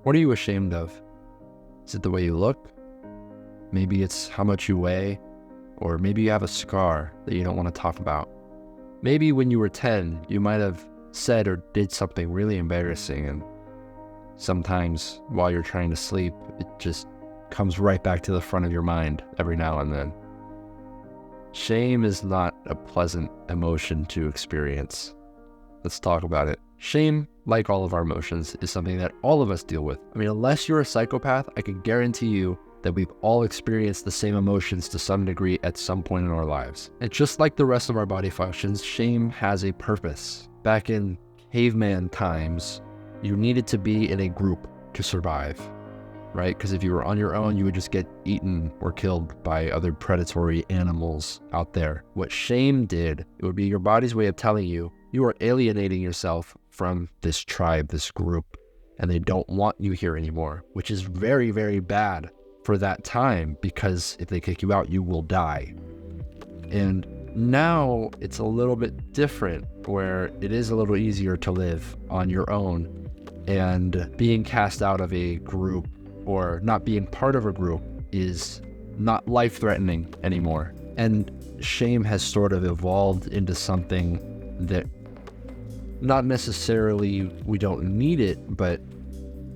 What are you ashamed of? Is it the way you look? Maybe it's how much you weigh, or maybe you have a scar that you don't want to talk about. Maybe when you were 10, you might have said or did something really embarrassing, and sometimes while you're trying to sleep, it just comes right back to the front of your mind every now and then. Shame is not a pleasant emotion to experience. Let's talk about it. Shame, like all of our emotions, is something that all of us deal with. I mean, unless you're a psychopath, I can guarantee you that we've all experienced the same emotions to some degree at some point in our lives. And just like the rest of our body functions, shame has a purpose. Back in caveman times, you needed to be in a group to survive, right? Because if you were on your own, you would just get eaten or killed by other predatory animals out there. What shame did, it would be your body's way of telling you, you are alienating yourself from this tribe, this group, and they don't want you here anymore, which is very, very bad for that time, because if they kick you out, you will die. And now it's a little bit different, where it is a little easier to live on your own, and being cast out of a group or not being part of a group is not life-threatening anymore. And shame has sort of evolved into something that not necessarily we don't need it, but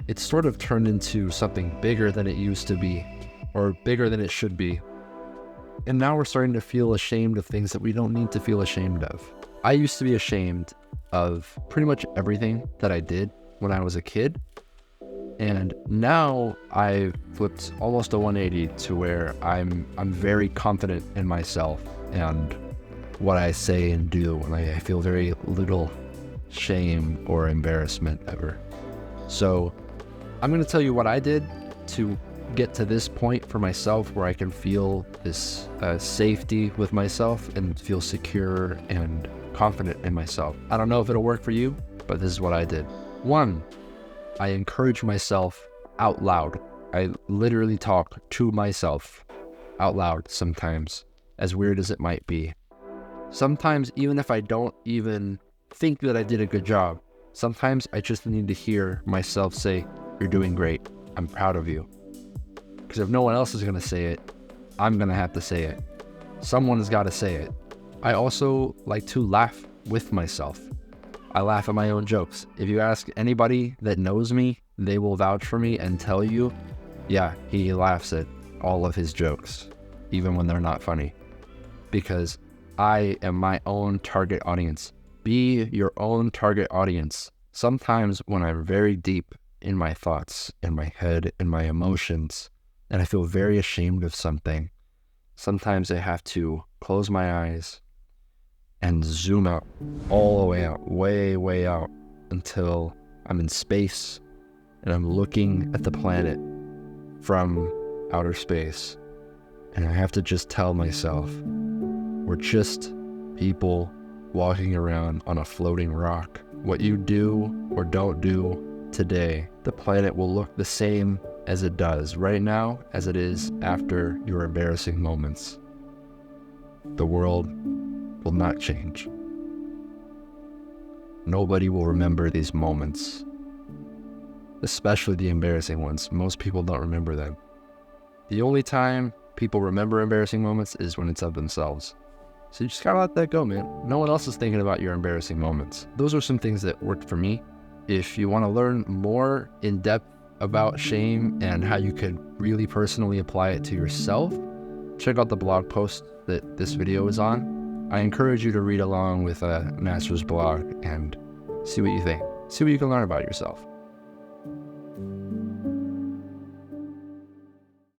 it's sort of turned into something bigger than it used to be, or bigger than it should be. And now we're starting to feel ashamed of things that we don't need to feel ashamed of. I used to be ashamed of pretty much everything that I did when I was a kid. And now I've flipped almost a 180 to where I'm very confident in myself and what I say and do, and I feel very little shame or embarrassment ever. So I'm going to tell you what I did to get to this point for myself where I can feel this safety with myself and feel secure and confident in myself. I don't know if it'll work for you, but this is what I did. 1, I encourage myself out loud. I literally talk to myself out loud sometimes, as weird as it might be. Sometimes, even if I don't even think that I did a good job, sometimes I just need to hear myself say, "You're doing great. I'm proud of you." Because if no one else is going to say it, I'm going to have to say it. Someone's got to say it. I also like to laugh with myself. I laugh at my own jokes. If you ask anybody that knows me, they will vouch for me and tell you, yeah, he laughs at all of his jokes, even when they're not funny. Because I am my own target audience. Be your own target audience. Sometimes when I'm very deep in my thoughts, in my head, in my emotions, and I feel very ashamed of something, sometimes I have to close my eyes and zoom out, all the way out, way, way out, until I'm in space and I'm looking at the planet from outer space. And I have to just tell myself, we're just people walking around on a floating rock. What you do or don't do today, the planet will look the same as it does right now as it is after your embarrassing moments. The world will not change. Nobody will remember these moments, especially the embarrassing ones. Most people don't remember them. The only time people remember embarrassing moments is when it's of themselves. So you just gotta let that go, man. No one else is thinking about your embarrassing moments. Those are some things that worked for me. If you want to learn more in depth about shame and how you could really personally apply it to yourself, check out the blog post that this video is on. I encourage you to read along with Master's blog and see what you think. See what you can learn about yourself.